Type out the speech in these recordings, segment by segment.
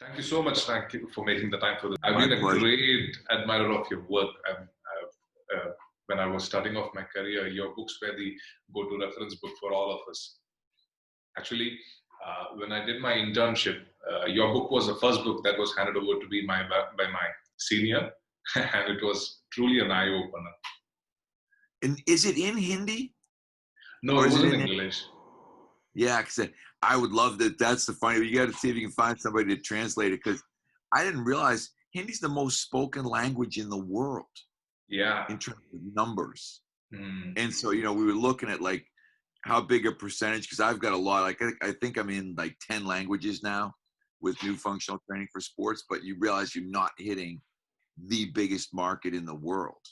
Thank you so much. Thank you for making the time for this. I've My been a pleasure. great admirer of your work. When I was starting off my career, your books were the go-to reference book for all of us. Actually, when I did my internship, your book was the first book that was handed over to me by my senior, and it was truly an eye-opener. And is it in Hindi? No, Or it is was it in in English. Yeah, because I would love that. That's the funny. You got to see if you can find somebody to translate it, because I didn't realize Hindi's the most spoken language in the world Yeah. in terms of numbers. Mm. And so, we were looking at like how big a percentage, because I've got a lot. Like I think I'm in like 10 languages now with new functional training for sports, but you realize you're not hitting the biggest market in the world.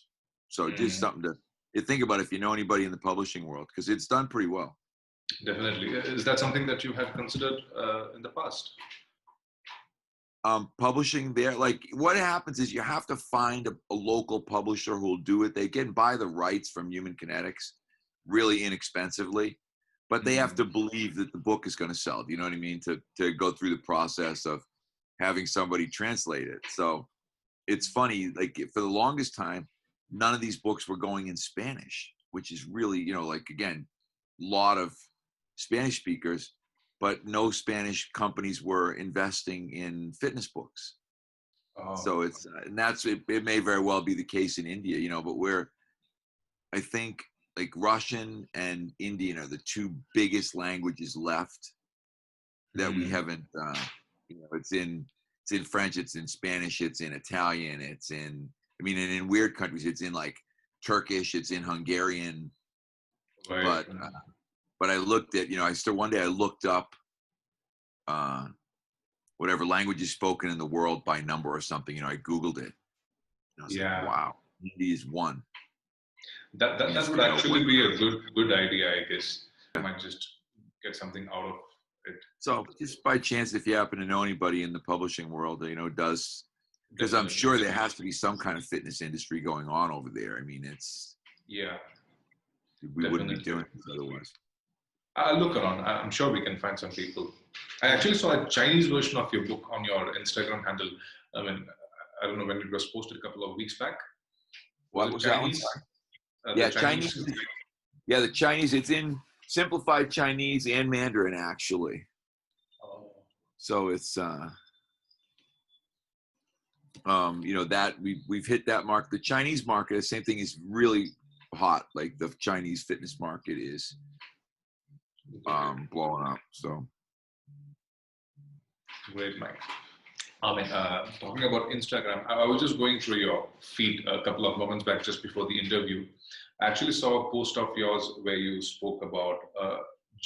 So just something to think about if you know anybody in the publishing world, because it's done pretty well. Definitely. Is that something that you had considered in the past? Publishing there, like what happens is you have to find a local publisher who will do it. They can buy the rights from Human Kinetics really inexpensively, but they have to believe that the book is going to sell. You know what I mean? To go through the process of having somebody translate it. So it's funny, like for the longest time, none of these books were going in Spanish, which is really, like, again, a lot of Spanish speakers, but no Spanish companies were investing in fitness books. Oh. So it may very well be the case in India, but I think like Russian and Indian are the two biggest languages left that we haven't, it's in French, it's in Spanish, it's in Italian, and in weird countries, it's in like Turkish, it's in Hungarian. Right. But I looked at, one day I looked up whatever language is spoken in the world by number or something. I Googled it. And I was like, wow, Hindi is one. That would actually be a good idea, I guess. I might just get something out of it. So just by chance, if you happen to know anybody in the publishing world, does, because I'm sure there has to be some kind of fitness industry going on over there. It's we wouldn't be doing it otherwise. I'll look around. I'm sure we can find some people. I actually saw a Chinese version of your book on your Instagram handle. I don't know when it was posted, a couple of weeks back. What was that one? Yeah, Chinese. Yeah, the Chinese. It's in simplified Chinese and Mandarin, actually. Oh. So it's that we've hit that mark. The Chinese market, the same thing, is really hot. Like the Chinese fitness market is blowing up. So great, Mike. Talking about Instagram, I was just going through your feed a couple of moments back just before the interview. I actually saw a post of yours where you spoke about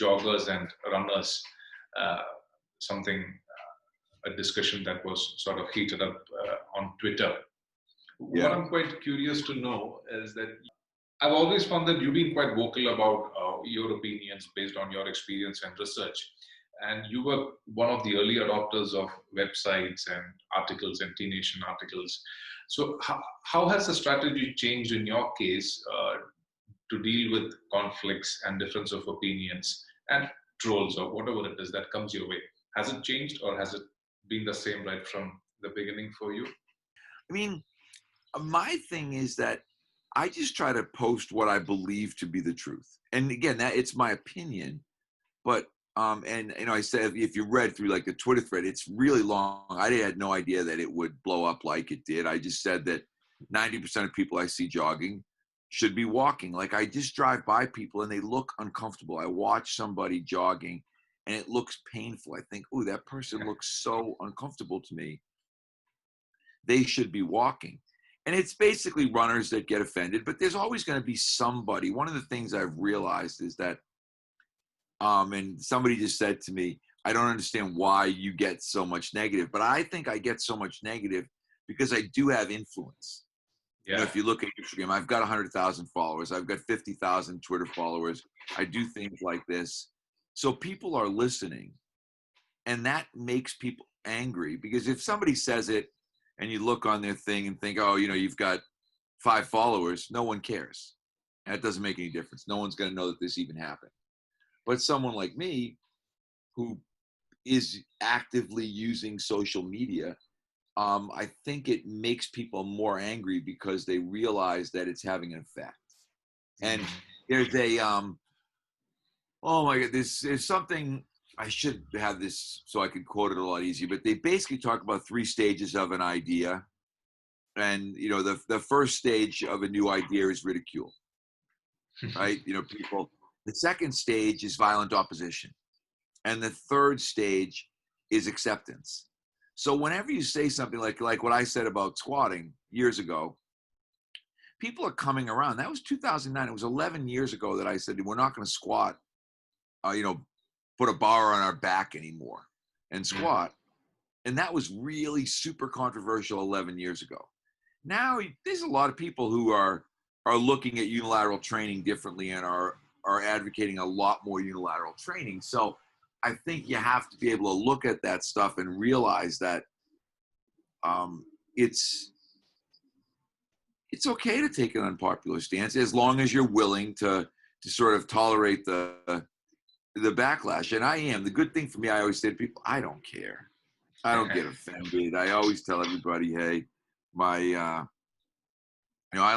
joggers and runners, a discussion that was sort of heated up on Twitter. Yeah. What I'm quite curious to know is that I've always found that you've been quite vocal about your opinions based on your experience and research. And you were one of the early adopters of websites and articles and T-Nation articles. So how has the strategy changed in your case to deal with conflicts and difference of opinions and trolls or whatever it is that comes your way? Has it changed, or has it been the same right from the beginning for you? My thing is that I just try to post what I believe to be the truth. And again, that it's my opinion, but I said, if you read through like the Twitter thread, it's really long. I had no idea that it would blow up like it did. I just said that 90% of people I see jogging should be walking. Like I just drive by people and they look uncomfortable. I watch somebody jogging and it looks painful. I think, oh, that person looks so uncomfortable to me. They should be walking. And it's basically runners that get offended, but there's always going to be somebody. One of the things I've realized is that, and somebody just said to me, I don't understand why you get so much negative, but I think I get so much negative because I do have influence. Yeah. If you look at Instagram, I've got 100,000 followers. I've got 50,000 Twitter followers. I do things like this. So people are listening, and that makes people angry, because if somebody says it and you look on their thing and think, oh, you've got 5 followers, no one cares. That doesn't make any difference. No one's going to know that this even happened. But someone like me who is actively using social media, I think it makes people more angry because they realize that it's having an effect. And there's a oh my God, there's something, I should have this so I could quote it a lot easier, but they basically talk about 3 stages of an idea. And the first stage of a new idea is ridicule, right? People, the second stage is violent opposition, and the third stage is acceptance. So whenever you say something like what I said about squatting years ago, people are coming around. That was 2009. It was 11 years ago that I said we're not going to squat, put a bar on our back anymore and squat. And that was really super controversial 11 years ago. Now there's a lot of people who are looking at unilateral training differently and are advocating a lot more unilateral training. So I think you have to be able to look at that stuff and realize that it's okay to take an unpopular stance as long as you're willing to sort of tolerate the backlash. And I am. The good thing for me, I always say to people, I don't care. I don't get offended. I always tell everybody, hey, I'll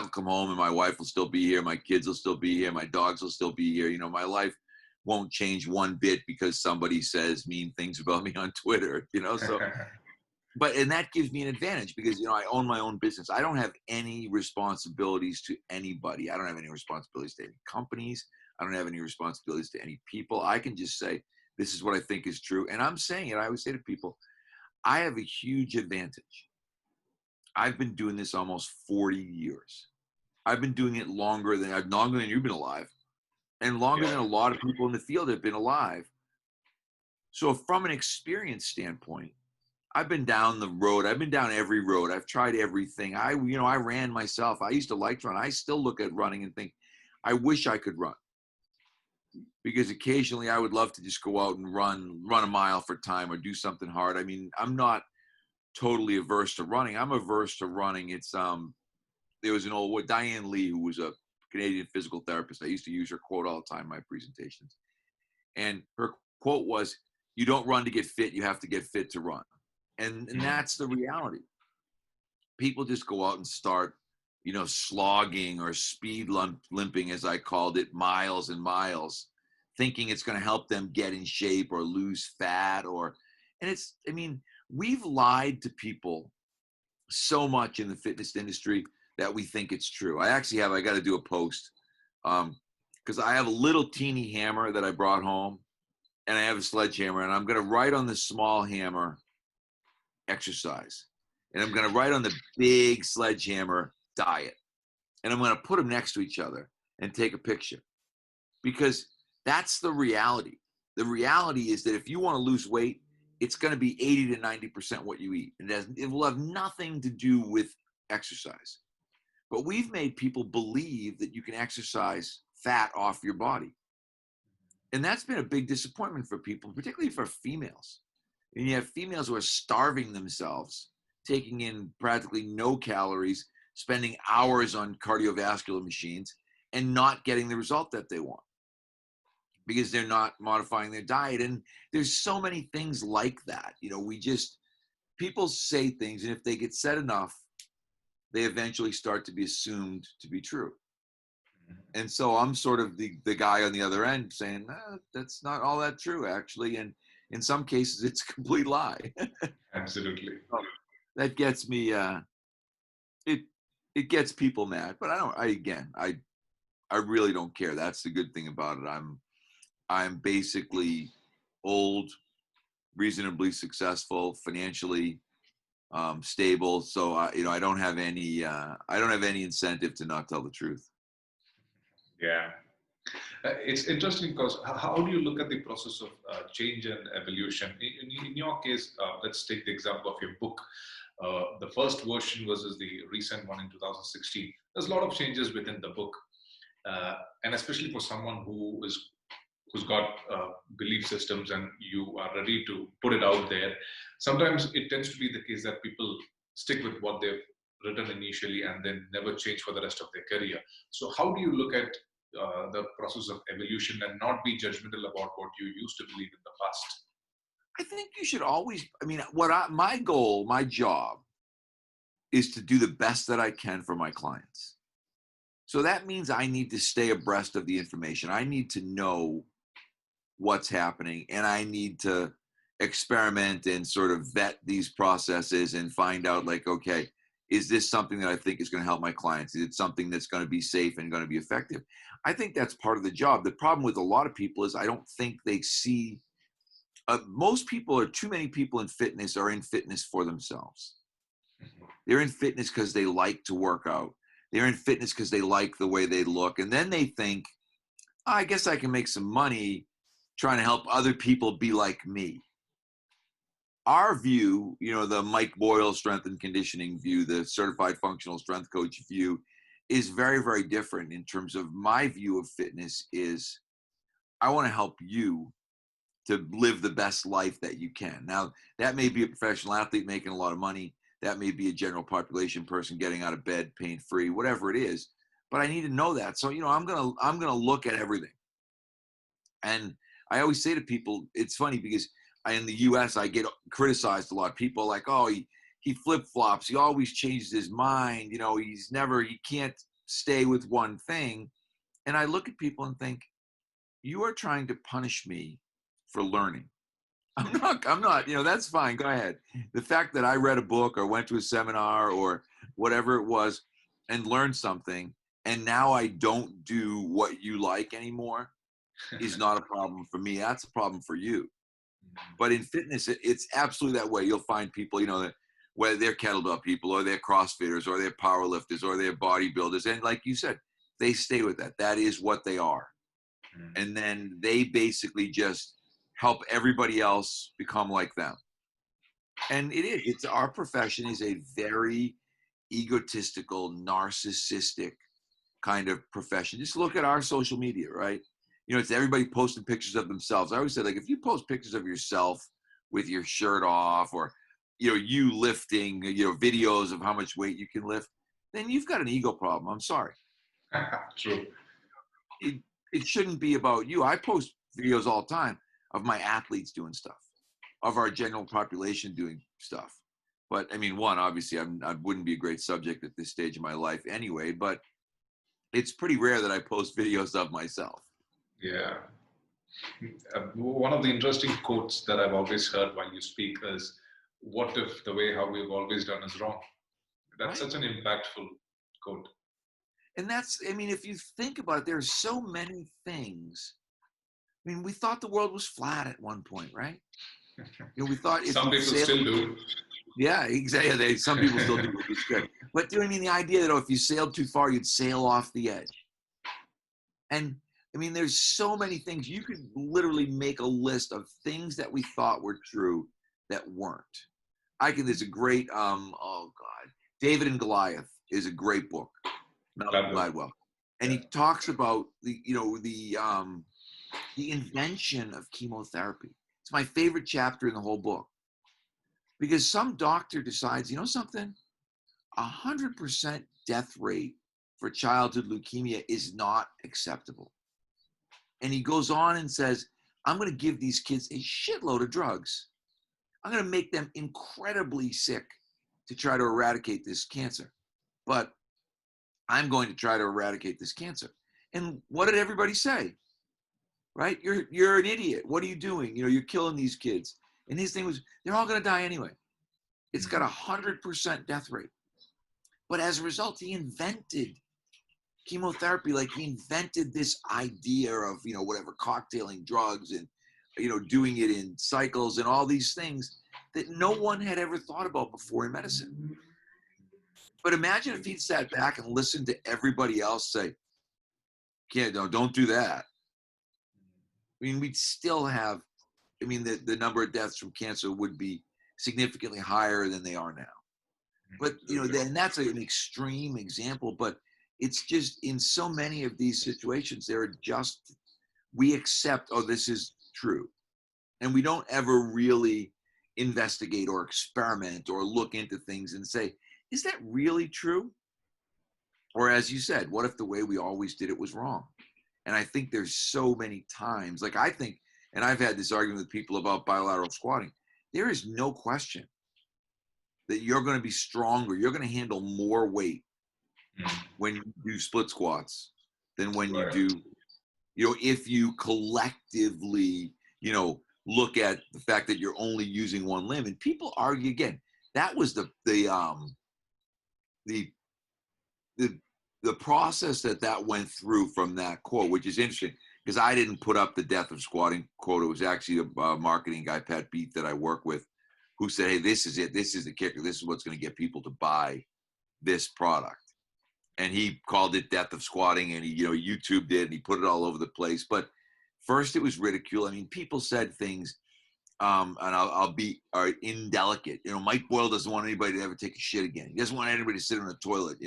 come home and my wife will still be here. My kids will still be here. My dogs will still be here. My life won't change one bit because somebody says mean things about me on Twitter, so. And that gives me an advantage because, I own my own business. I don't have any responsibilities to anybody. I don't have any responsibilities to any companies. I don't have any responsibilities to any people. I can just say, this is what I think is true. And I'm saying it. I always say to people, I have a huge advantage. I've been doing this almost 40 years. I've been doing it longer than you've been alive, and longer than a lot of people in the field have been alive. So from an experience standpoint, I've been down the road. I've been down every road. I've tried everything. I ran myself. I used to like to run. I still look at running and think, I wish I could run. Because occasionally I would love to just go out and run a mile for time or do something hard. I mean, I'm not totally averse to running. I'm averse to running. It's there was an old Diane Lee, who was a Canadian physical therapist. I used to use her quote all the time in my presentations. And her quote was, you don't run to get fit, you have to get fit to run. And that's the reality. People just go out and start, slogging or speed limping, as I called it, miles and miles, thinking it's going to help them get in shape or lose fat we've lied to people so much in the fitness industry that we think it's true. I got to do a post because I have a little teeny hammer that I brought home, and I have a sledgehammer, and I'm going to write on the small hammer exercise, and I'm going to write on the big sledgehammer diet, and I'm going to put them next to each other and take a picture, because that's the reality. The reality is that if you want to lose weight, it's going to be 80 to 90% what you eat. It will have nothing to do with exercise. But we've made people believe that you can exercise fat off your body. And that's been a big disappointment for people, particularly for females. And you have females who are starving themselves, taking in practically no calories, spending hours on cardiovascular machines, and not getting the result that they want because they're not modifying their diet. And there's so many things like that. People say things, and if they get said enough, they eventually start to be assumed to be true. And so I'm sort of the guy on the other end saying, that's not all that true, actually. And in some cases, it's a complete lie. Absolutely. That gets me, it gets people mad. But I really don't care. That's the good thing about it. I'm basically old, reasonably successful, financially stable. So I don't have any incentive to not tell the truth. Yeah. It's interesting because how do you look at the process of change and evolution? In your case, let's take the example of your book. The first version versus the recent one in 2016. There's a lot of changes within the book. And especially for someone who's got belief systems and you are ready to put it out there, sometimes it tends to be the case that people stick with what they've written initially and then never change for the rest of their career. So how do you look at the process of evolution and not be judgmental about what you used to believe in the past? I think you should always, I mean, my goal, my job is to do the best that I can for my clients. So that means I need to stay abreast of the information. I need to know what's happening, and I need to experiment and sort of vet these processes and find out, like, okay, is this something that I think is going to help my clients? Is it something that's going to be safe and going to be effective? I think that's part of the job. The problem with a lot of people is I don't think they see, most people, or too many people in fitness, are in fitness for themselves. They're in fitness because they like to work out. They're in fitness because they like the way they look. And then they think, oh, I guess I can make some money trying to help other people be like me. Our view, you know, the Mike Boyle strength and conditioning view, the certified functional strength coach view, is very, very different. In terms of my view of fitness is, I want to help you to live the best life that you can. Now, that may be a professional athlete making a lot of money. That may be a general population person getting out of bed pain-free, whatever it is. But I need to know that. So, you know, I'm gonna look at everything. And I always say to people, it's funny because in the US, I get criticized a lot. People are like, oh, he flip-flops. He always changes his mind. You know, he can't stay with one thing. And I look at people and think, you are trying to punish me for learning. I'm not, you know, that's fine. Go ahead. The fact that I read a book or went to a seminar or whatever it was and learned something, and now I don't do what you like anymore, is not a problem for me. That's a problem for you. But in fitness, it's absolutely that way. You'll find people, you know, that whether they're kettlebell people or they're CrossFitters or they're powerlifters or they're bodybuilders. And like you said, they stay with that. That is what they are. And then they basically just help everybody else become like them. And it's our profession is a very egotistical, narcissistic kind of profession. Just look at our social media, right? You know, it's everybody posting pictures of themselves. I always say, like, if you post pictures of yourself with your shirt off, or, you know, you lifting, you know, videos of how much weight you can lift, then you've got an ego problem. I'm sorry. True. It shouldn't be about you. I post videos all the time of my athletes doing stuff, of our general population doing stuff. But I mean, obviously I wouldn't be a great subject at this stage of my life anyway, but it's pretty rare that I post videos of myself. Yeah. One of the interesting quotes that I've always heard while you speak is, what if the way how we've always done is wrong? That's Right? such an impactful quote. And that's, I mean, if you think about it, there's so many things. I mean, we thought the world was flat at one point, right? You know, we thought if Some you people sailed, still do. yeah, exactly. Some people still do, which is good. But do you know what I mean? The idea that, oh, if you sailed too far, you'd sail off the edge. And I mean, there's so many things. You could literally make a list of things that we thought were true that weren't. There's a great, oh God, David and Goliath is a great book, Malcolm Gladwell. And he talks about the invention of chemotherapy. It's my favorite chapter in the whole book. Because some doctor decides, you know something, 100% death rate for childhood leukemia is not acceptable. And he goes on and says, I'm going to give these kids a shitload of drugs. I'm going to make them incredibly sick to try to eradicate this cancer. But I'm going to try to eradicate this cancer. And what did everybody say? Right? You're an idiot. What are you doing? You know, you're killing these kids. And his thing was, they're all going to die anyway. It's got 100% death rate. But as a result, he invented chemotherapy. Like, he invented this idea of, you know, whatever, cocktailing drugs and, you know, doing it in cycles and all these things that no one had ever thought about before in medicine. But imagine if he'd sat back and listened to everybody else say, don't do that. I mean, we'd still have, I mean, the number of deaths from cancer would be significantly higher than they are now. But, you know, then that's an extreme example, but it's just in so many of these situations, we accept, oh, this is true. And we don't ever really investigate or experiment or look into things and say, is that really true? Or as you said, what if the way we always did it was wrong? And I think there's so many times, like I think, and I've had this argument with people about bilateral squatting. There is no question that you're going to be stronger. You're going to handle more weight when you do split squats than when you do, if you collectively, look at the fact that you're only using one limb. And people argue again. That was the process that went through from that quote, which is interesting because I didn't put up the death of squatting quote. It was actually a marketing guy, Pat Beat, that I work with, who said, hey, this is it. This is the kicker. This is what's going to get people to buy this product. And he called it death of squatting, and he, YouTubed it, and he put it all over the place. But first it was ridicule. I mean, people said things, and I'll be indelicate. Mike Boyle doesn't want anybody to ever take a shit again. He doesn't want anybody to sit in a toilet,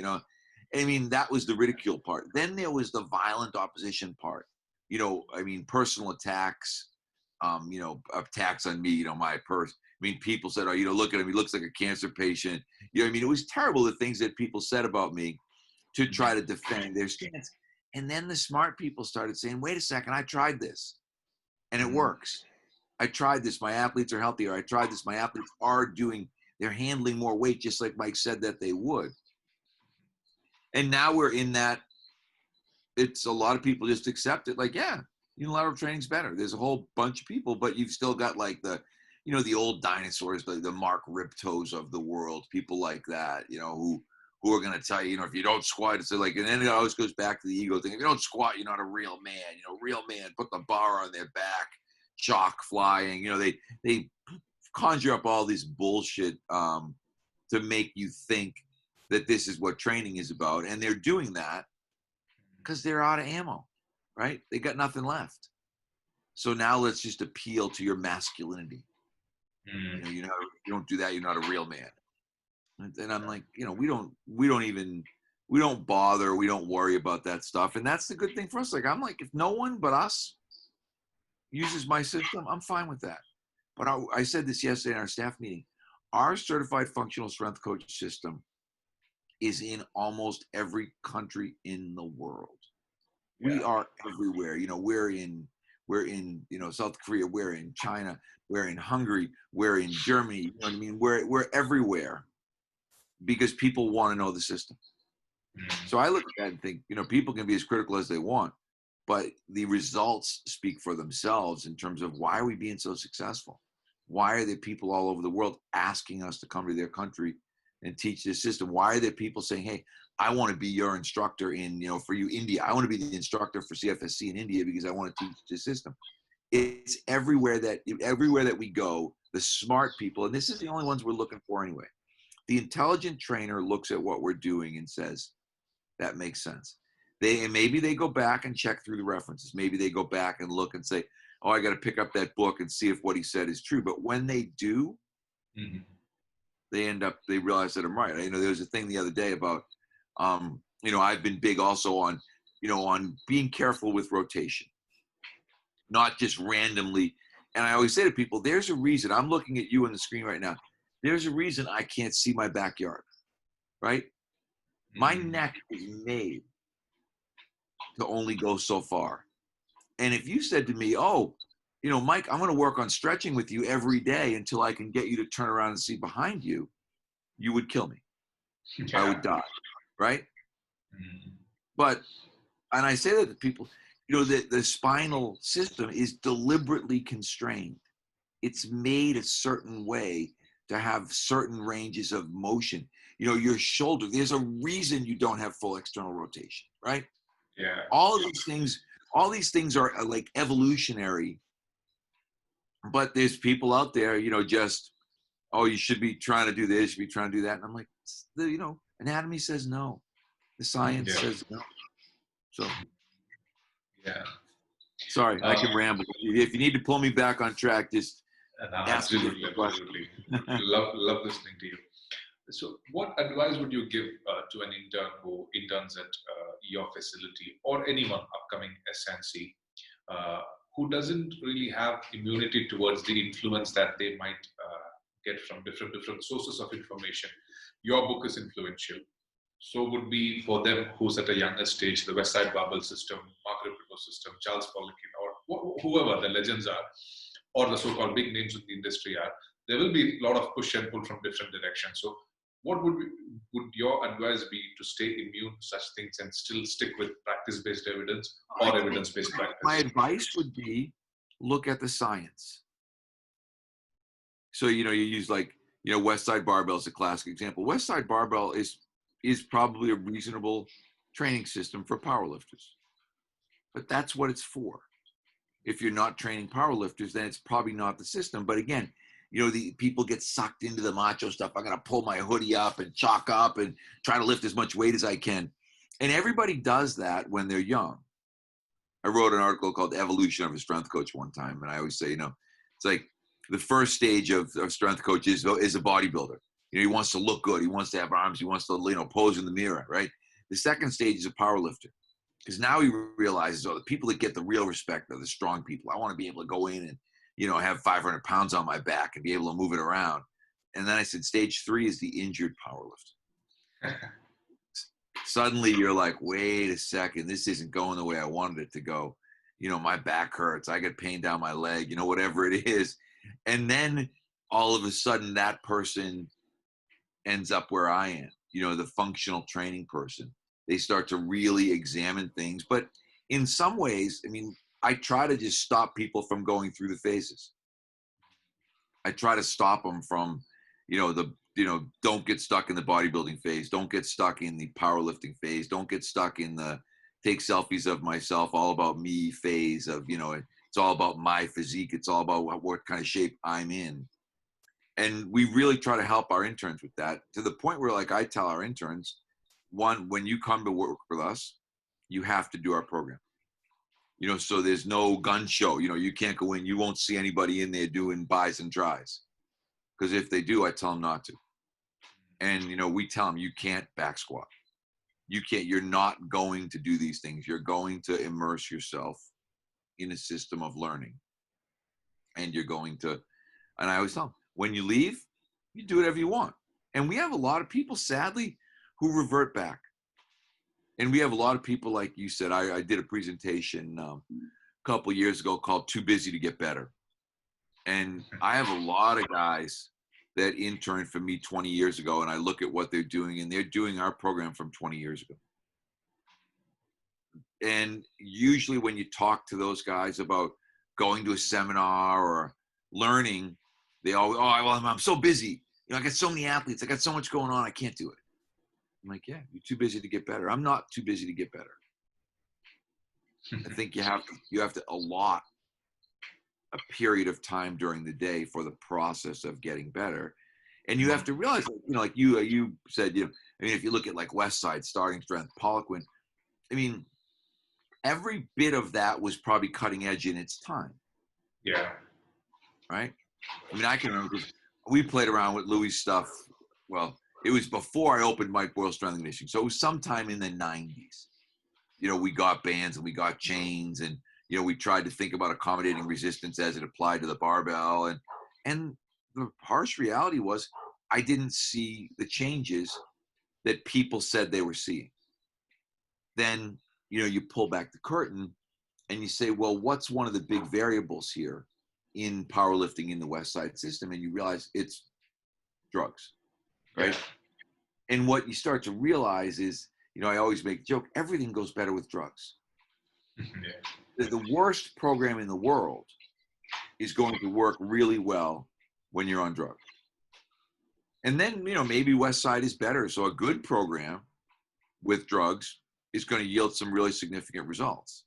I mean, that was the ridicule part. Then there was the violent opposition part. Personal attacks, attacks on me, my purse. I mean, people said, oh, look at him. He looks like a cancer patient. It was terrible, the things that people said about me to try to defend their stance. And then the smart people started saying, wait a second, I tried this and it works. I tried this. My athletes are healthier. I tried this. My athletes they're handling more weight, just like Mike said that they would. And now we're in that, it's a lot of people just accept it. Like, yeah, unilateral training's better. There's a whole bunch of people, but you've still got like the old dinosaurs, the Mark Riptos of the world, people like that, who are going to tell you, if you don't squat, it's like, and then it always goes back to the ego thing. If you don't squat, you're not a real man. Real man put the bar on their back, chalk flying. They conjure up all this bullshit to make you think that this is what training is about. And they're doing that because they're out of ammo, right? They got nothing left. So now let's just appeal to your masculinity. You don't do that, you're not a real man. And I'm like, we don't bother, we don't worry about that stuff. And that's the good thing for us. Like, I'm like, if no one but us uses my system, I'm fine with that. But I said this yesterday in our staff meeting, our certified functional strength coach system is in almost every country in the world. Yeah. We are everywhere. We're in South Korea, we're in China, we're in Hungary, we're in Germany. You know what I mean? We're everywhere because people want to know the system. So I look at that and think, people can be as critical as they want, but the results speak for themselves in terms of why are we being so successful? Why are there people all over the world asking us to come to their country and teach this system? Why are there people saying, hey, I want to be your instructor in, for you, India. I want to be the instructor for CFSC in India because I want to teach this system. It's everywhere that we go, the smart people, and this is the only ones we're looking for anyway. The intelligent trainer looks at what we're doing and says, that makes sense. Maybe they go back and check through the references. Maybe they go back and look and say, oh, I got to pick up that book and see if what he said is true. But when they do, they realize that I'm right. There was a thing the other day about, I've been big also on being careful with rotation, not just randomly. And I always say to people, there's a reason. I'm looking at you on the screen right now. There's a reason I can't see my backyard, right? My neck is made to only go so far. And if you said to me, oh, Mike, I'm going to work on stretching with you every day until I can get you to turn around and see behind you, you would kill me. Yeah. I would die, right? But, and I say that to people, the spinal system is deliberately constrained. It's made a certain way to have certain ranges of motion. Your shoulder, there's a reason you don't have full external rotation, right? Yeah. All these things are like evolutionary, but there's people out there, just, oh, you should be trying to do this, you should be trying to do that. And I'm like, anatomy says no. The science says no. So, yeah. Sorry, I can ramble. If you need to pull me back on track, just ask me absolutely. love listening to you. So what advice would you give to an intern who interns at your facility or anyone upcoming SNC who doesn't really have immunity towards the influence that they might get from different sources of information? Your book is influential. So would be for them who's at a younger stage, the West Side Barbell system, Mark Ripito system, Charles Poliquin, or whoever the legends are, or the so-called big names in the industry are, there will be a lot of push and pull from different directions. So what would your advice be to stay immune to such things and still stick with practice-based evidence or evidence-based My practice? advice would be look at the science. So, you use like, West Side Barbell is a classic example. West Side Barbell is probably a reasonable training system for powerlifters, but that's what it's for. If you're not training powerlifters, then it's probably not the system. But again, the people get sucked into the macho stuff. I'm going to pull my hoodie up and chalk up and try to lift as much weight as I can. And everybody does that when they're young. I wrote an article called Evolution of a Strength Coach one time. And I always say, it's like the first stage of strength coach is a bodybuilder. He wants to look good. He wants to have arms. He wants to, pose in the mirror, right? The second stage is a power lifter. Because now he realizes, the people that get the real respect are the strong people. I want to be able to go in and, have 500 pounds on my back and be able to move it around. And then I said, stage 3 is the injured powerlifter. Suddenly you're like, wait a second, this isn't going the way I wanted it to go. My back hurts. I get pain down my leg, whatever it is. And then all of a sudden that person ends up where I am, the functional training person. They start to really examine things. But in some ways, I try to just stop people from going through the phases. I try to stop them from, don't get stuck in the bodybuilding phase. Don't get stuck in the powerlifting phase. Don't get stuck in the take selfies of myself, all about me phase of, it's all about my physique. It's all about what kind of shape I'm in. And we really try to help our interns with that, to the point where, like, I tell our interns, one, when you come to work with us, you have to do our program. So there's no gun show. You can't go in. You won't see anybody in there doing buys and tries. Because if they do, I tell them not to. And, we tell them, you can't back squat. You're not going to do these things. You're going to immerse yourself in a system of learning. And you're going to, and I always tell them, when you leave, you do whatever you want. And we have a lot of people, sadly, who revert back. And we have a lot of people, like you said, I did a presentation a couple years ago called Too Busy to Get Better. And I have a lot of guys that interned for me 20 years ago, and I look at what they're doing, and they're doing our program from 20 years ago. And usually when you talk to those guys about going to a seminar or learning, they always, I'm so busy. I got so many athletes. I got so much going on. I can't do it. I'm like, yeah, you're too busy to get better. I'm not too busy to get better. I think you have to allot a period of time during the day for the process of getting better. And you have to realize, like you said, if you look at like West Side, starting strength, Poliquin, every bit of that was probably cutting edge in its time. Yeah. Right? I can remember, we played around with Louis' stuff. Well, it was before I opened Mike Boyle Strength and Conditioning. So it was sometime in the 90s. We got bands and we got chains, and, we tried to think about accommodating resistance as it applied to the barbell. And the harsh reality was I didn't see the changes that people said they were seeing. Then, you pull back the curtain and you say, well, what's one of the big variables here in powerlifting in the West Side system? And you realize it's drugs. Right. Yeah. And what you start to realize is, I always make a joke, everything goes better with drugs. Yeah. The worst program in the world is going to work really well when you're on drugs. And then, maybe West Side is better. So a good program with drugs is going to yield some really significant results.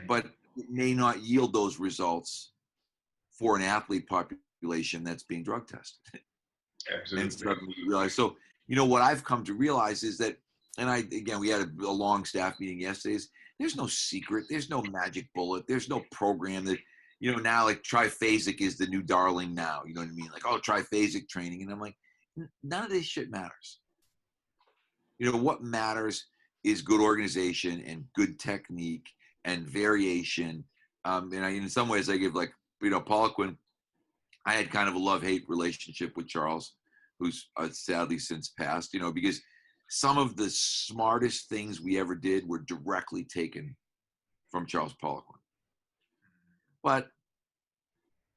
But it may not yield those results for an athlete population that's being drug tested. Absolutely. And suddenly you realize, so, what I've come to realize is that, and we had a long staff meeting yesterday, is there's no secret, there's no magic bullet, there's no program that, now like triphasic is the new darling now, you know what I mean? Like, triphasic training. And I'm like, none of this shit matters. What matters is good organization and good technique and variation. And in some ways I give, like, Poliquin, I had kind of a love-hate relationship with Charles, who's sadly since passed, because some of the smartest things we ever did were directly taken from Charles Poliquin. But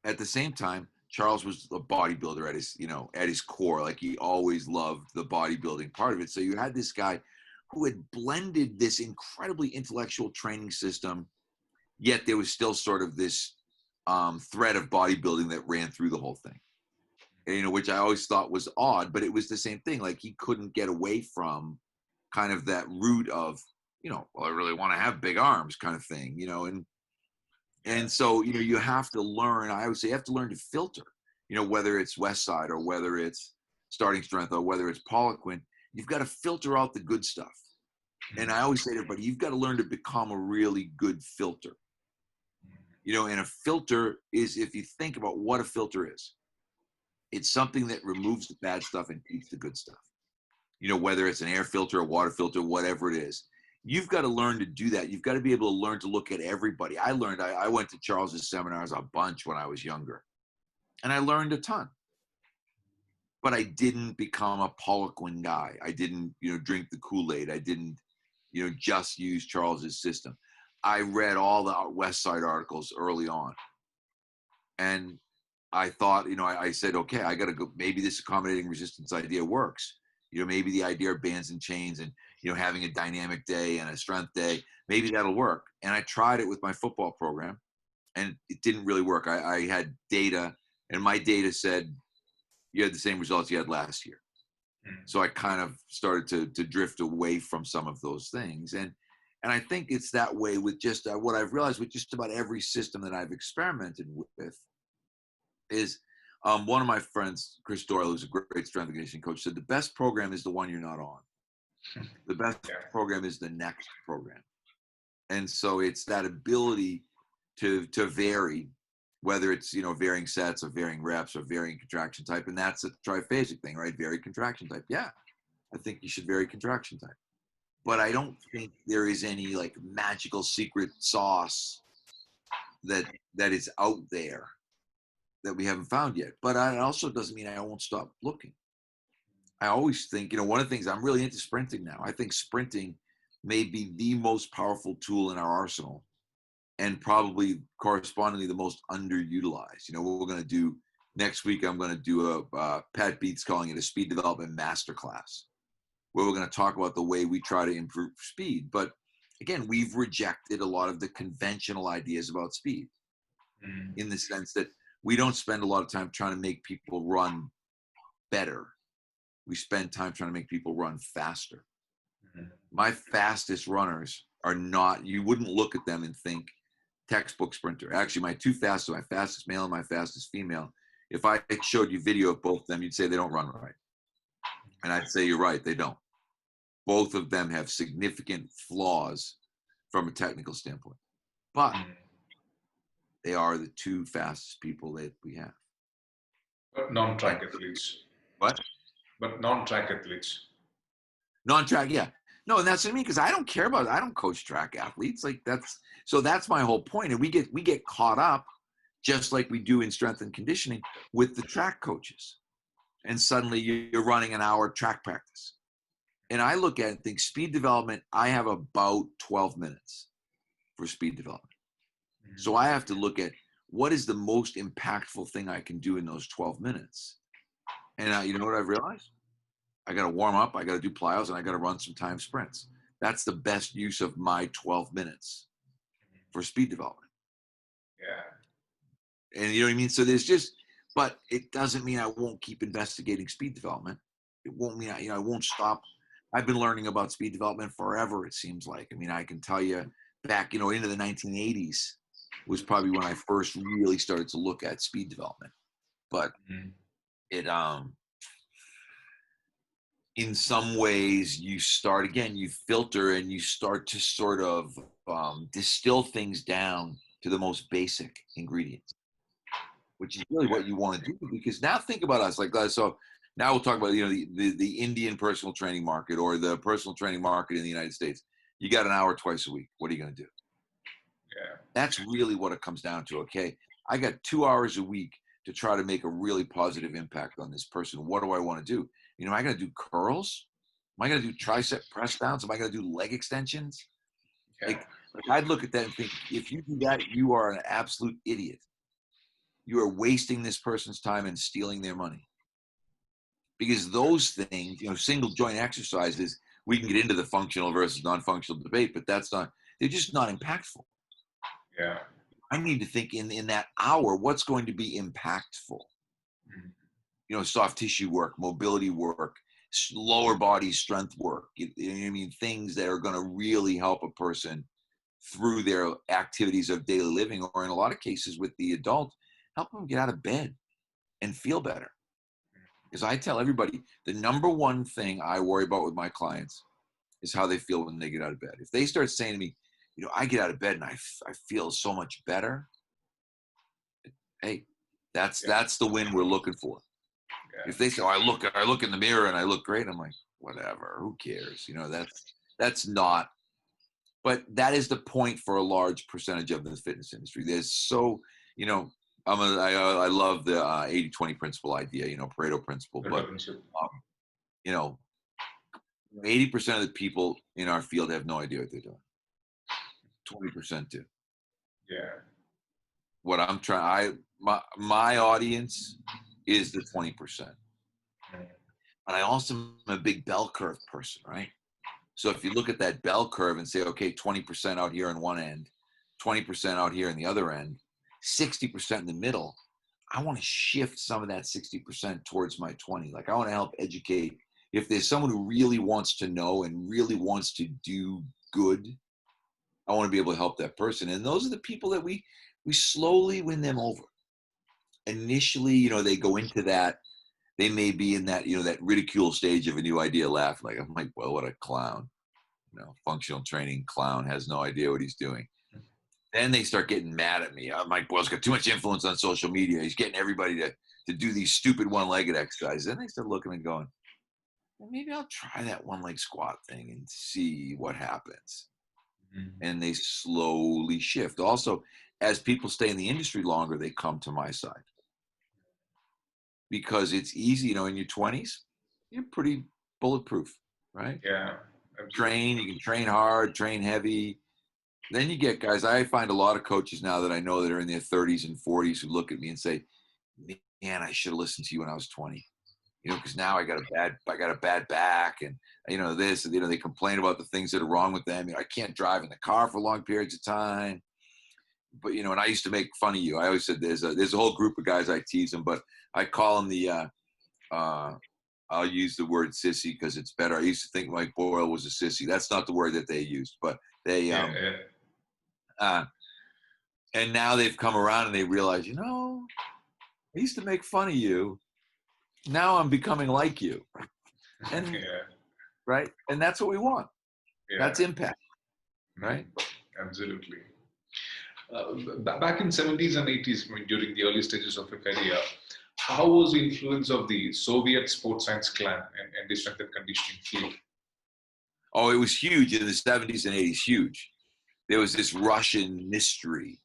at the same time, Charles was a bodybuilder at his, at his core. Like, he always loved the bodybuilding part of it. So you had this guy who had blended this incredibly intellectual training system, yet there was still sort of this thread of bodybuilding that ran through the whole thing. And, which I always thought was odd, but it was the same thing. Like, he couldn't get away from kind of that root of, well, I really want to have big arms kind of thing, and so, you have to learn, I would say you have to learn to filter, whether it's West Side or whether it's Starting Strength or whether it's Poliquin, you've got to filter out the good stuff. And I always say to everybody, you've got to learn to become a really good filter. And a filter is, if you think about what a filter is, it's something that removes the bad stuff and keeps the good stuff. Whether it's an air filter, a water filter, whatever it is. You've got to learn to do that. You've got to be able to learn to look at everybody. I went to Charles's seminars a bunch when I was younger, and I learned a ton. But I didn't become a Poliquin guy. I didn't, drink the Kool-Aid. I didn't, just use Charles's system. I read all the West Side articles early on. And I thought, I said, okay, I got to go. Maybe this accommodating resistance idea works. Maybe the idea of bands and chains and, having a dynamic day and a strength day, maybe that'll work. And I tried it with my football program, and it didn't really work. I had data, and my data said you had the same results you had last year. So I kind of started to drift away from some of those things. And I think it's that way with just what I've realized with just about every system that I've experimented with is one of my friends, Chris Doyle, who's a great strength and conditioning coach, said the best program is the one you're not on. The best program is the next program. And so it's that ability to vary, whether it's, varying sets or varying reps or varying contraction type. And that's a triphasic thing, right? Vary contraction type. Yeah, I think you should vary contraction type. But I don't think there is any like magical secret sauce that is out there that we haven't found yet. But it also doesn't mean I won't stop looking. I always think, one of the things, I'm really into sprinting now. I think sprinting may be the most powerful tool in our arsenal, and probably correspondingly the most underutilized. What we're going to do next week, I'm going to do Pat Beats calling it a speed development masterclass, where we're going to talk about the way we try to improve speed. But again, we've rejected a lot of the conventional ideas about speed in the sense that we don't spend a lot of time trying to make people run better. We spend time trying to make people run faster. My fastest runners are not, you wouldn't look at them and think textbook sprinter. Actually, my two fastest, my fastest male and my fastest female, if I showed you video of both of them, you'd say they don't run right. And I'd say you're right, they don't. Both of them have significant flaws from a technical standpoint. But they are the two fastest people that we have. But non-track athletes. What? But non-track athletes. Non-track, yeah. No, and that's what I mean, because I don't care about it. I don't coach track athletes. Like that's my whole point. And we get caught up, just like we do in strength and conditioning, with the track coaches. And suddenly you're running an hour track practice. And I look at it and think speed development, I have about 12 minutes for speed development. So I have to look at what is the most impactful thing I can do in those 12 minutes. And you know what I've realized? I got to warm up, I got to do plyos, and I got to run some time sprints. That's the best use of my 12 minutes for speed development. Yeah. And you know what I mean? So there's just, but it doesn't mean I won't keep investigating speed development. It won't mean I won't stop. I've been learning about speed development forever, it seems like. I mean, I can tell you back, into the 1980s was probably when I first really started to look at speed development. But it, in some ways you start, again, you filter and you start to sort of distill things down to the most basic ingredients, which is really what you want to do. Because now think about us, like, so now we'll talk about, the Indian personal training market or the personal training market in the United States. You got an hour twice a week. What are you going to do? Yeah. That's really what it comes down to. Okay, I got 2 hours a week to try to make a really positive impact on this person. What do I want to do? Am I going to do curls? Am I going to do tricep press downs? Am I going to do leg extensions? Yeah. Like I'd look at that and think, if you do that, you are an absolute idiot. You are wasting this person's time and stealing their money. Because those things, single joint exercises, we can get into the functional versus non-functional debate, but they're just not impactful. Yeah. I need to think in that hour, what's going to be impactful? Soft tissue work, mobility work, lower body strength work. Things that are going to really help a person through their activities of daily living, or in a lot of cases with the adult, help them get out of bed and feel better. Because I tell everybody, the number one thing I worry about with my clients is how they feel when they get out of bed. If they start saying to me, I get out of bed and I feel so much better, hey, that's the win we're looking for. Yeah. If they say, I look in the mirror and I look great, I'm like, whatever, who cares? That's not. But that is the point for a large percentage of the fitness industry. There's I love the 80-20 principle idea, Pareto principle. But 80% of the people in our field have no idea what they're doing. 20% do. Yeah. What I'm trying, my audience is the 20%. But I also am a big bell curve person, right? So if you look at that bell curve and say, okay, 20% out here on one end, 20% out here in the other end, 60% in the middle, I want to shift some of that 60% towards my 20. Like I want to help educate. If there's someone who really wants to know and really wants to do good, I want to be able to help that person. And those are the people that we slowly win them over. Initially, they go into that. They may be in that, that ridicule stage of a new idea, laugh like, I'm like, well, what a clown. Functional training clown has no idea what he's doing. Then they start getting mad at me. Mike Boyle's got too much influence on social media. He's getting everybody to do these stupid one-legged exercises. Then they start looking and going, well, maybe I'll try that one-leg squat thing and see what happens. And they slowly shift. Also, as people stay in the industry longer, they come to my side. Because it's easy, in your 20s, you're pretty bulletproof, right? Yeah. You can train hard, train heavy. Then you get guys, I find a lot of coaches now that I know that are in their 30s and 40s who look at me and say, man, I should have listened to you when I was 20. Because now I got a bad back and, this, they complain about the things that are wrong with them. I can't drive in the car for long periods of time. But, and I used to make fun of you. I always said there's a whole group of guys I tease them, but I call them I'll use the word sissy because it's better. I used to think Mike Boyle was a sissy. That's not the word that they used, but they, and now they've come around and they realize, I used to make fun of you. Now I'm becoming like you. And right. And that's what we want. That's impact. Right. Absolutely. Back in 70s and 80s, during the early stages of your career, how was the influence of the Soviet sports science clan and the strength and conditioning field? Oh, it was huge in the 70s and 80s, huge. There was this Russian mystery,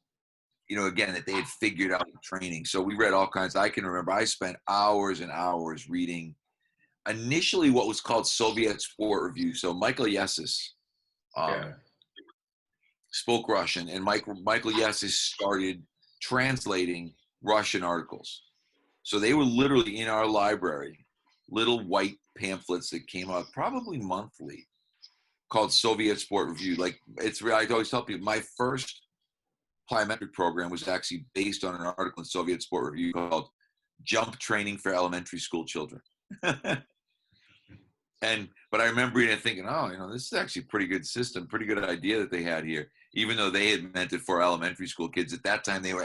again, that they had figured out the training. So we read all kinds. I can remember I spent hours and hours reading initially what was called Soviet Sport Review. So Michael Yesis spoke Russian, and Michael Yesis started translating Russian articles. So they were literally in our library, little white pamphlets that came out probably monthly called Soviet Sport Review. Like I always tell people, my first plyometric program was actually based on an article in Soviet Sport Review called Jump Training for Elementary School Children. But I remember reading it thinking, this is actually a pretty good system, pretty good idea that they had here, even though they had meant it for elementary school kids. At that time, they were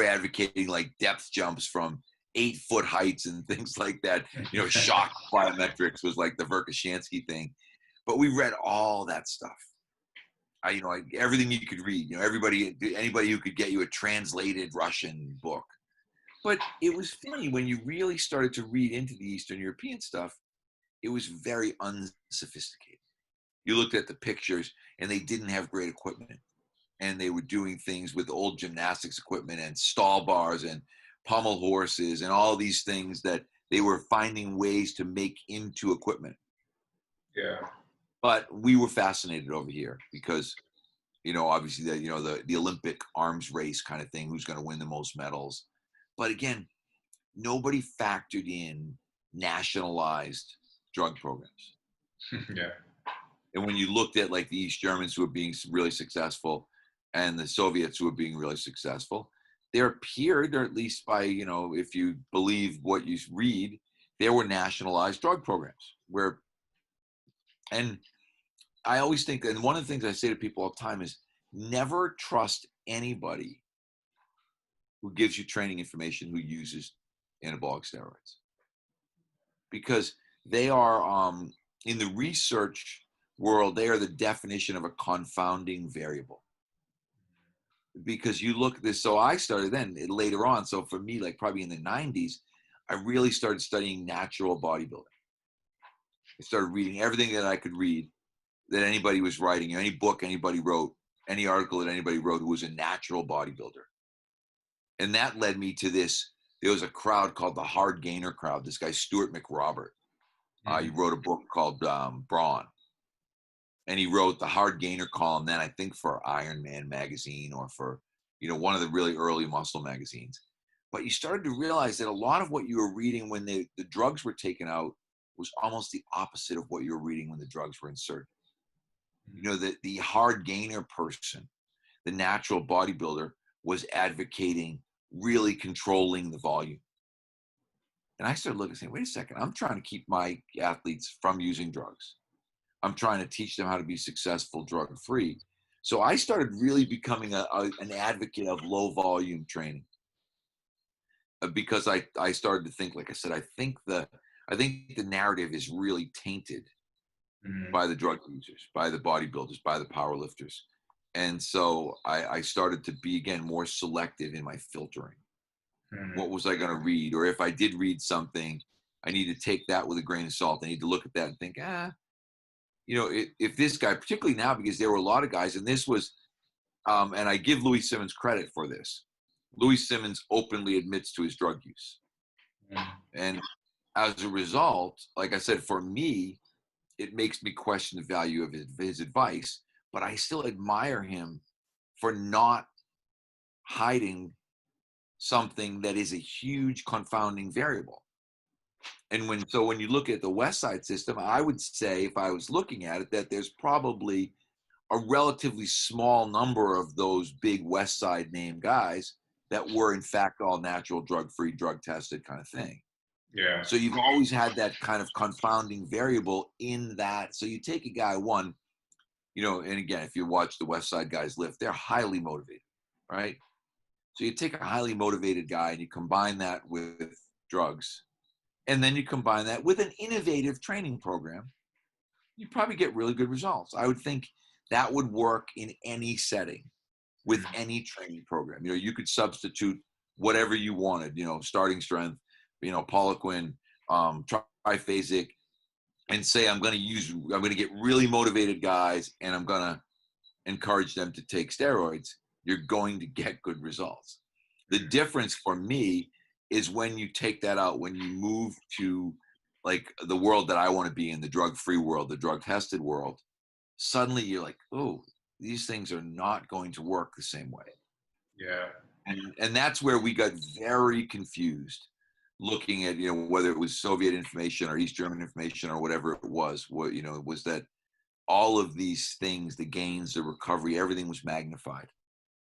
advocating like depth jumps from 8-foot heights and things like that. Shock plyometrics was like the Verkhoshansky thing. But we read all that stuff. Everything you could read, anybody who could get you a translated Russian book. But it was funny when you really started to read into the Eastern European stuff, it was very unsophisticated. You looked at the pictures and they didn't have great equipment. And they were doing things with old gymnastics equipment and stall bars and pommel horses and all these things that they were finding ways to make into equipment. Yeah. But we were fascinated over here because, obviously the Olympic arms race kind of thing, who's going to win the most medals. But again, nobody factored in nationalized drug programs. Yeah. And when you looked at like the East Germans who were being really successful and the Soviets who were being really successful, there appeared, or at least by, if you believe what you read, there were nationalized drug programs and I always think, and one of the things I say to people all the time is never trust anybody who gives you training information who uses anabolic steroids, because they are, in the research world, they are the definition of a confounding variable. Because you look at this, so I started then later on. So for me, like probably in the 90s, I really started studying natural bodybuilding. I started reading everything that I could read that anybody was writing, any book anybody wrote, any article that anybody wrote who was a natural bodybuilder. And that led me to this. There was a crowd called the Hard Gainer crowd. This guy, Stuart McRobert, he wrote a book called Brawn. And he wrote the Hard Gainer column then, I think, for Iron Man magazine or for, one of the really early muscle magazines. But you started to realize that a lot of what you were reading when the drugs were taken out was almost the opposite of what you were reading when the drugs were inserted. The hard gainer person, the natural bodybuilder, was advocating really controlling the volume. And I started looking and saying, wait a second, I'm trying to keep my athletes from using drugs. I'm trying to teach them how to be successful drug-free. So I started really becoming an advocate of low volume training, because I started to think, like I said, I think the narrative is really tainted by the drug users, by the bodybuilders, by the powerlifters. And so I started to be, again, more selective in my filtering. What was I going to read? Or if I did read something, I need to take that with a grain of salt. I need to look at that and think, if this guy, particularly now, because there were a lot of guys, and this was, and I give Louis Simmons credit for this. Louis Simmons openly admits to his drug use. And as a result, like I said, for me, it makes me question the value of his advice, but I still admire him for not hiding something that is a huge confounding variable. And when you look at the West Side system, I would say, if I was looking at it, that there's probably a relatively small number of those big West Side name guys that were in fact all natural, drug-free, drug-tested kind of thing. Yeah. So you've always had that kind of confounding variable in that. So you take a guy, and again, if you watch the West Side guys lift, they're highly motivated, right? So you take a highly motivated guy and you combine that with drugs, and then you combine that with an innovative training program, you probably get really good results. I would think that would work in any setting with any training program. You could substitute whatever you wanted, starting strength, Poliquin, triphasic, and say, I'm going to get really motivated guys and I'm going to encourage them to take steroids. You're going to get good results. The difference for me is when you take that out, when you move to like the world that I want to be in, the drug-free world, the drug-tested world, suddenly you're like, oh, these things are not going to work the same way. Yeah. And that's where we got very confused looking at, whether it was Soviet information or East German information or whatever it was, was that all of these things, the gains, the recovery, everything was magnified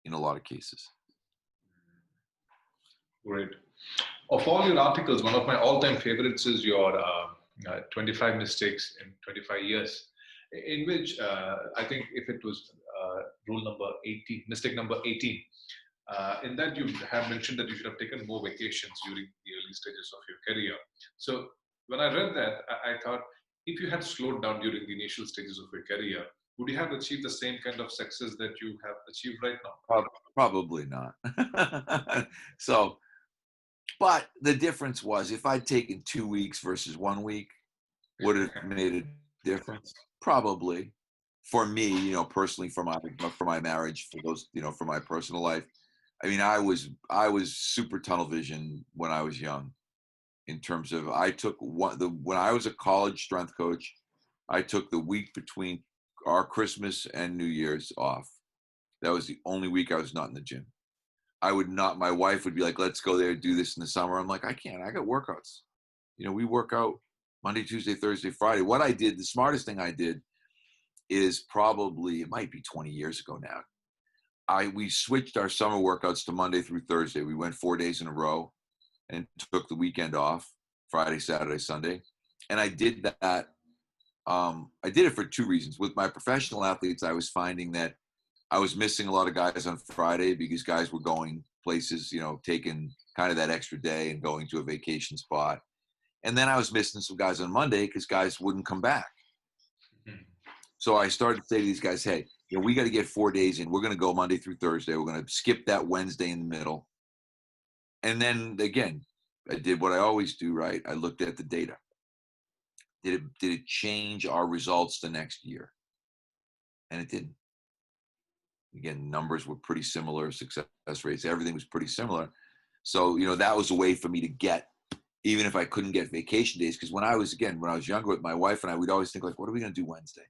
in a lot of cases. Great. Of all your articles, one of my all-time favorites is your 25 mistakes in 25 years, in which I think if it was rule number 18, mistake number 18, in that you have mentioned that you should have taken more vacations during the early stages of your career. So when I read that, I thought, if you had slowed down during the initial stages of your career, would you have achieved the same kind of success that you have achieved right now? Probably not. So, but the difference was, if I'd taken 2 weeks versus 1 week, would it have made a difference? Probably. For me, personally, for my marriage, for those, for my personal life. I mean, I was super tunnel vision when I was young, in terms of when I was a college strength coach, I took the week between our Christmas and New Year's off. That was the only week I was not in the gym. I would not, my wife would be like, let's go there, do this in the summer. I'm like, I can't, I got workouts. You know, we work out Monday, Tuesday, Thursday, Friday. What I did, the smartest thing I did is probably, it might be 20 years ago now. We switched our summer workouts to Monday through Thursday. We went 4 days in a row and took the weekend off, Friday, Saturday, Sunday. And I did that. I did it for two reasons. With my professional athletes, I was finding that I was missing a lot of guys on Friday because guys were going places, you know, taking kind of that extra day and going to a vacation spot. And then I was missing some guys on Monday because guys wouldn't come back. Mm-hmm. So I started to say to these guys, hey, you know, we got to get 4 days in. We're going to go Monday through Thursday. We're going to skip that Wednesday in the middle. And then again, I did what I always do, right? I looked at the data. Did it change our results the next year? And it didn't. Again, numbers were pretty similar, success rates, everything was pretty similar. So, you know, that was a way for me to get, even if I couldn't get vacation days, because when I was younger with my wife and I, we'd always think like, what are we going to do Wednesday?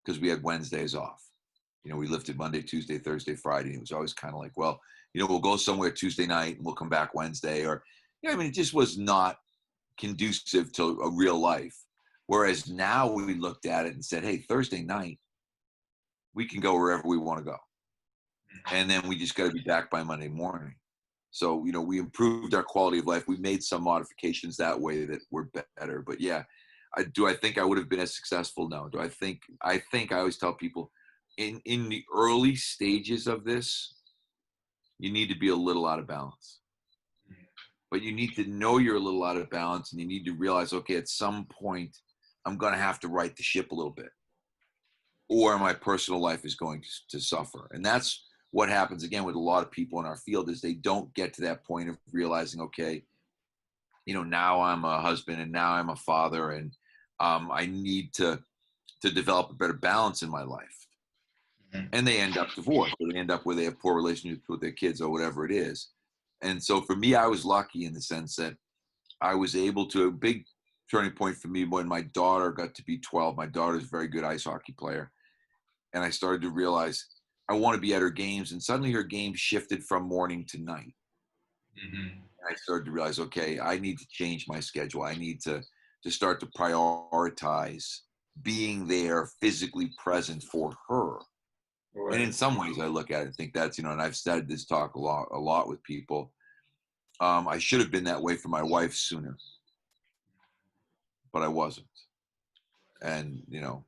Because we had Wednesdays off. You know, we lifted Monday, Tuesday, Thursday, Friday. And it was always kind of like, well, you know, we'll go somewhere Tuesday night and we'll come back Wednesday. Or, you know, I mean, it just was not conducive to a real life. Whereas now we looked at it and said, hey, Thursday night, we can go wherever we want to go. And then we just got to be back by Monday morning. So, you know, we improved our quality of life. We made some modifications that way that were better. But yeah, do I think I would have been as successful? No. I think I always tell people in the early stages of this, you need to be a little out of balance. But you need to know you're a little out of balance, and you need to realize, okay, at some point, I'm going to have to right the ship a little bit, or my personal life is going to suffer. And that's what happens again with a lot of people in our field, is they don't get to that point of realizing, okay, you know, now I'm a husband and now I'm a father, and I need to develop a better balance in my life. Mm-hmm. And they end up divorced, or they end up where they have poor relationships with their kids or whatever it is. And so for me, I was lucky in the sense that I was able to, a big turning point for me when my daughter got to be 12. My daughter's a very good ice hockey player. And I started to realize I want to be at her games. And suddenly her game shifted from morning to night. Mm-hmm. And I started to realize, okay, I need to change my schedule. I need to start to prioritize being there, physically present for her. Right. And in some ways I look at it and think that's, you know, and I've said this talk a lot with people. I should have been that way for my wife sooner, but I wasn't. And, you know,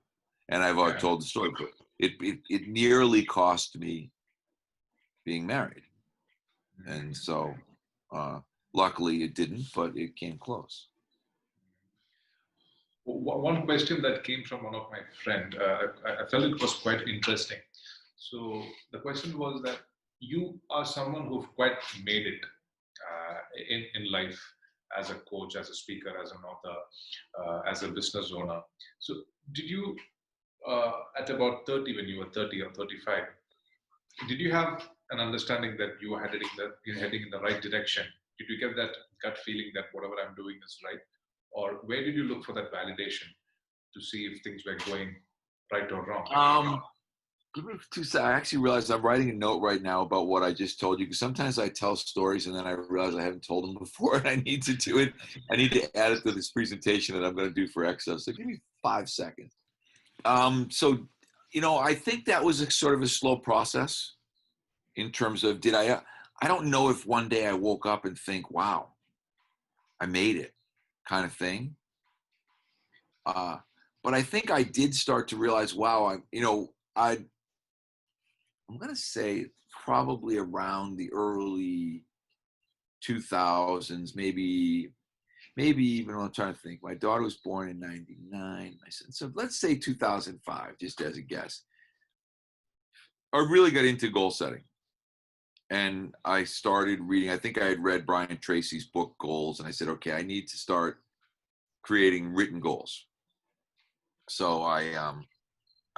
and I've told the story, but it nearly cost me being married. And so luckily it didn't, but it came close. One question that came from one of my friend, I felt it was quite interesting. So the question was that you are someone who've quite made it in life, as a coach, as a speaker, as an author, as a business owner. So did you, at about 30, when you were 30 or 35, did you have an understanding that you were heading in the right direction? Did you get that gut feeling that whatever I'm doing is right? Or where did you look for that validation to see if things were going right or wrong? Give me 2 seconds. I actually realized I'm writing a note right now about what I just told you, because sometimes I tell stories and then I realize I haven't told them before and I need to do it. I need to add it to this presentation that I'm going to do for Exo. So give me 5 seconds. So, you know, I think that was sort of a slow process in terms of I don't know if one day I woke up and think, wow, I made it kind of thing. But I think I did start to realize, wow, I'm going to say probably around the early 2000s, maybe even, I'm trying to think. My daughter was born in 99. So let's say 2005, just as a guess. I really got into goal setting. And I started reading, I think I had read Brian Tracy's book, Goals, and I said, okay, I need to start creating written goals. So I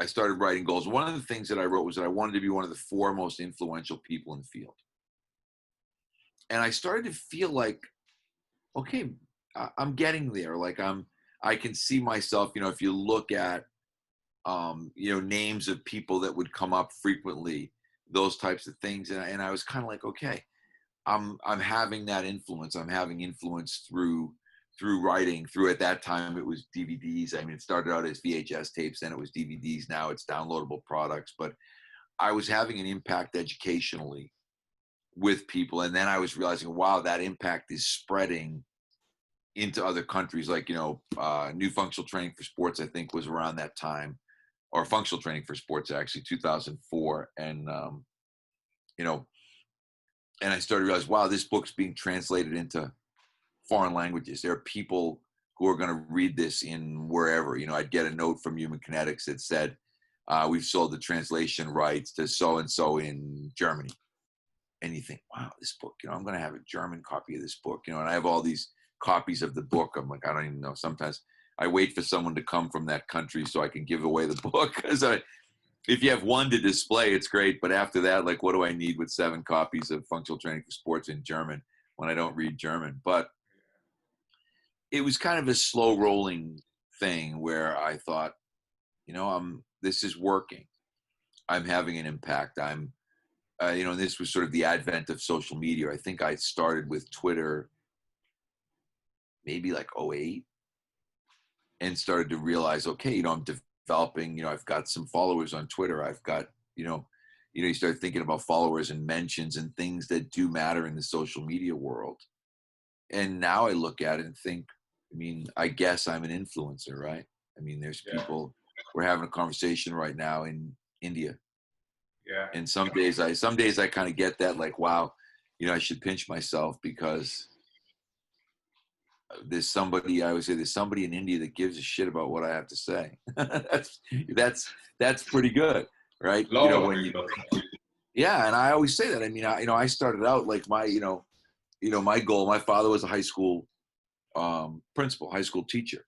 started writing goals. One of the things that I wrote was that I wanted to be one of the 4 most influential people in the field. And I started to feel like, okay, I'm getting there. Like I'm I can see myself, if you look at, names of people that would come up frequently, those types of things. And I was kind of like, okay, I'm having that influence. I'm having influence through writing, through, at that time it was DVDs. I mean, it started out as VHS tapes, then it was DVDs, now it's downloadable products. But I was having an impact educationally with people. And then I was realizing, wow, that impact is spreading into other countries. Like, New Functional Training for Sports, I think, was around that time, or Functional Training for Sports, actually, 2004. And, and I started to realize, wow, this book's being translated into foreign languages. There are people who are going to read this in wherever. I'd get a note from Human Kinetics that said, we've sold the translation rights to so-and-so in Germany. And you think, wow, this book, I'm going to have a German copy of this book, and I have all these copies of the book. I'm like, I don't even know. Sometimes I wait for someone to come from that country so I can give away the book. Because if you have one to display, it's great. But after that, like, what do I need with 7 copies of Functional Training for Sports in German when I don't read German? But it was kind of a slow rolling thing where I thought, this is working. I'm having an impact. And this was sort of the advent of social media. I think I started with Twitter maybe like '08, and started to realize, okay, I'm developing, I've got some followers on Twitter. I've got, you start thinking about followers and mentions and things that do matter in the social media world. And now I look at it and think, I guess I'm an influencer, right? There's people, we're having a conversation right now in India. Yeah. And some days I kind of get that, like, wow, I should pinch myself, because there's somebody in India that gives a shit about what I have to say. that's pretty good, right? Yeah. And I always say that. I started out like my goal. My father was a high school principal, high school teacher,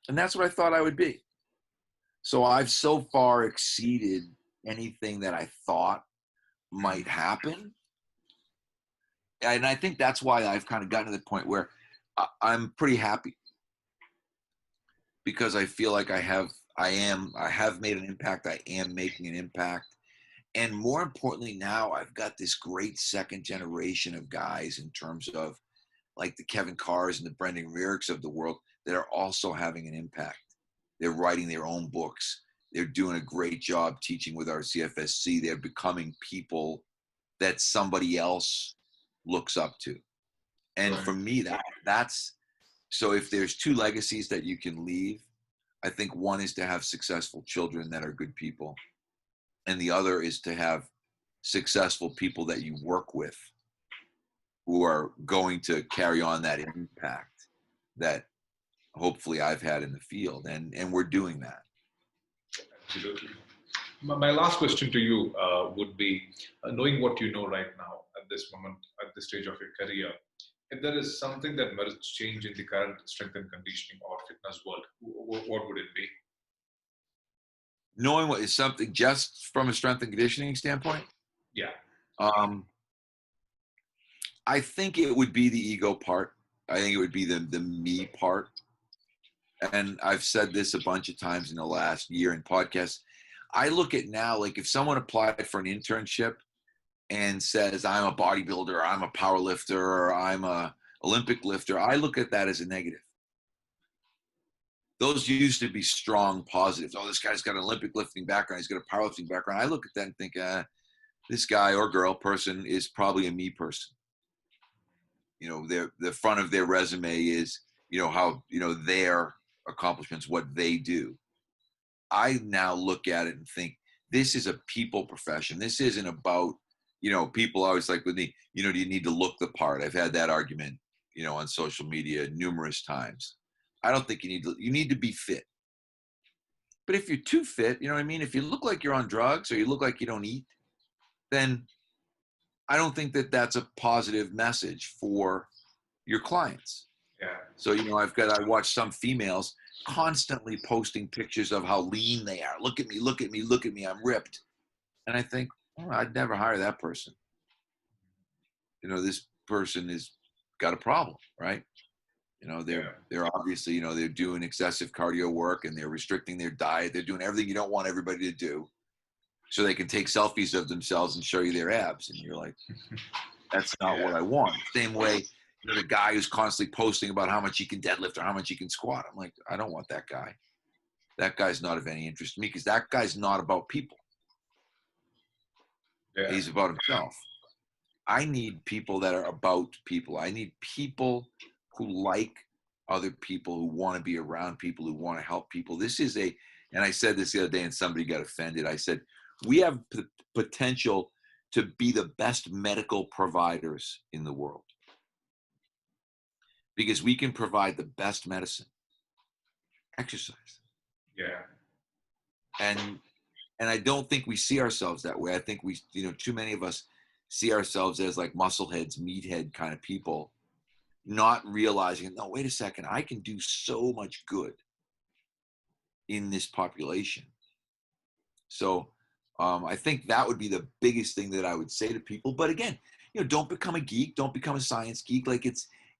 and that's what I thought I would be. So I've so far exceeded anything that I thought might happen. And I think that's why I've kind of gotten to the point where I'm pretty happy, because I feel like I have made an impact. I am making an impact. And more importantly, now I've got this great second generation of guys, in terms of like the Kevin Carrs and the Brendan Rierks of the world, that are also having an impact. They're writing their own books. They're doing a great job teaching with our CFSC. They're becoming people that somebody else looks up to. And for me, that's, so if there's 2 legacies that you can leave, I think one is to have successful children that are good people. And the other is to have successful people that you work with who are going to carry on that impact that hopefully I've had in the field. And we're doing that. Absolutely. My last question to you would be, knowing what you know right now at this moment, at this stage of your career, if there is something that merits change in the current strength and conditioning or fitness world, what would it be? Knowing what is something just from a strength and conditioning standpoint? Yeah. I think it would be the ego part. I think it would be the me part. And I've said this a bunch of times in the last year in podcasts. I look at now, like, if someone applied for an internship and says, I'm a bodybuilder, or I'm a power lifter, or I'm a Olympic lifter, I look at that as a negative. Those used to be strong positives. Oh, this guy's got an Olympic lifting background. He's got a powerlifting background. I look at that and think, this guy or girl, person, is probably a me person. The front of their resume is, how, their accomplishments, what they do. I now look at it and think, this is a people profession. This isn't about, people always like with me, do you need to look the part? I've had that argument, on social media numerous times. I don't think you need to be fit. But if you're too fit, if you look like you're on drugs, or you look like you don't eat, then I don't think that that's a positive message for your clients. Yeah. So, I watch some females constantly posting pictures of how lean they are. Look at me, look at me, look at me, I'm ripped. And I think, I'd never hire that person. This person has got a problem, right? They're obviously, they're doing excessive cardio work and they're restricting their diet. They're doing everything you don't want everybody to do, so they can take selfies of themselves and show you their abs. And you're like, that's not what I want. Same way, the guy who's constantly posting about how much he can deadlift or how much he can squat. I'm like, I don't want that guy. That guy's not of any interest to me, because that guy's not about people. Yeah. He's about himself. I need people that are about people. I need people who like other people, who want to be around people, who want to help people. And I said this the other day and somebody got offended. I said, we have potential to be the best medical providers in the world, because we can provide the best medicine. Exercise. Yeah. And I don't think we see ourselves that way. I think we, too many of us see ourselves as like muscleheads, meathead kind of people, not realizing, no, wait a second, I can do so much good in this population. So I think that would be the biggest thing that I would say to people. But again, don't become a geek. Don't become a science geek. Like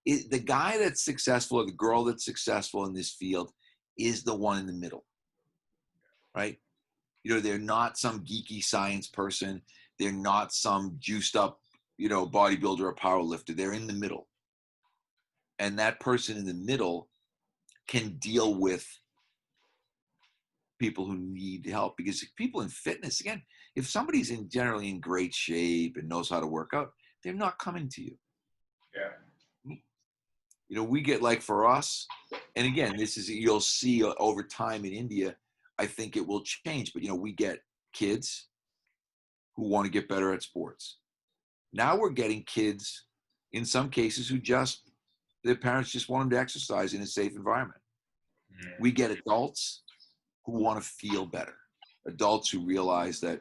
the guy that's successful or the girl that's successful in this field is the one in the middle, right? They're not some geeky science person. They're not some juiced up, bodybuilder or power lifter. They're in the middle. And that person in the middle can deal with people who need help, because people in fitness, again, if somebody's generally in great shape and knows how to work out, they're not coming to you. Yeah. We get, like, for us, and again, you'll see over time in India, I think it will change, but we get kids who want to get better at sports. Now we're getting kids, in some cases, who their parents just want them to exercise in a safe environment. Yeah. We get adults who want to feel better. Adults who realize that,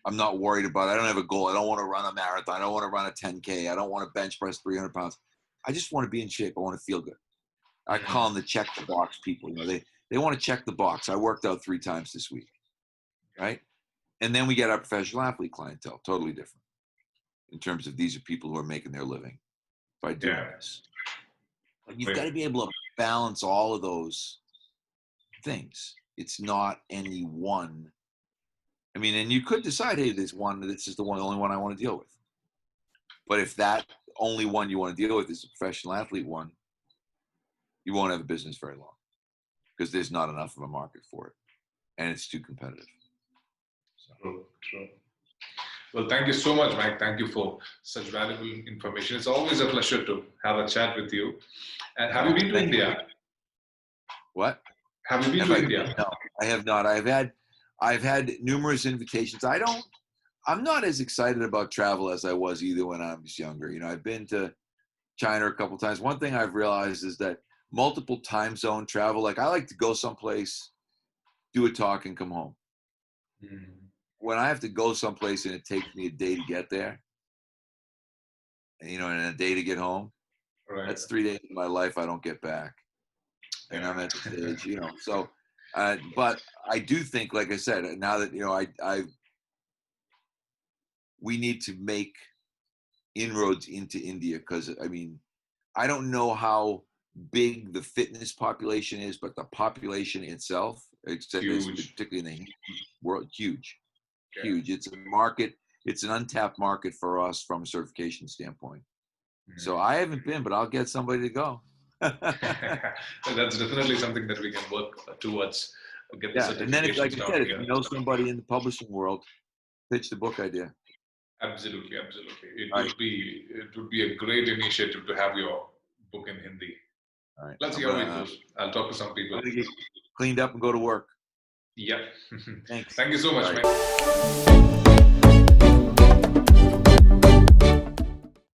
I'm not worried about it. I don't have a goal. I don't want to run a marathon. I don't want to run a 10K. I don't want to bench press 300 pounds. I just want to be in shape. I want to feel good. I call them the check the box people. They want to check the box. I worked out 3 times this week, right? And then we get our professional athlete clientele, totally different, in terms of these are people who are making their living by doing this. Like, you've got to be able to balance all of those things. It's not any one. I mean, and you could decide, hey, this is the only one I want to deal with. But if that only one you want to deal with is a professional athlete one, you won't have a business very long, because there's not enough of a market for it, and it's too competitive. True. Well, thank you so much, Mike. Thank you for such valuable information. It's always a pleasure to have a chat with you. And have you been to India? What? Have you been to India? No, I have not. I've had numerous invitations. I'm not as excited about travel as I was either when I was younger. I've been to China a couple times. One thing I've realized is that multiple time zone travel, like, I like to go someplace, do a talk, and come home. Mm-hmm. When I have to go someplace and it takes me a day to get there, and a day to get home, right, that's 3 days of my life I don't get back. And I'm at the stage, so, but I do think, like I said, now that, we need to make inroads into India, because, I mean, I don't know how big the fitness population is, but the population itself, particularly in the world, huge. It's a market. It's an untapped market for us from a certification standpoint. Mm-hmm. So I haven't been, but I'll get somebody to go. That's definitely something that we can work towards. Get the certification. And then, if you know somebody in the publishing world, pitch the book idea. Absolutely. It would be a great initiative to have your book in Hindi. All right. Let's see how it goes. I'll talk to some people. Get cleaned up and go to work. Yeah. Thanks. Thank you so much, Mike.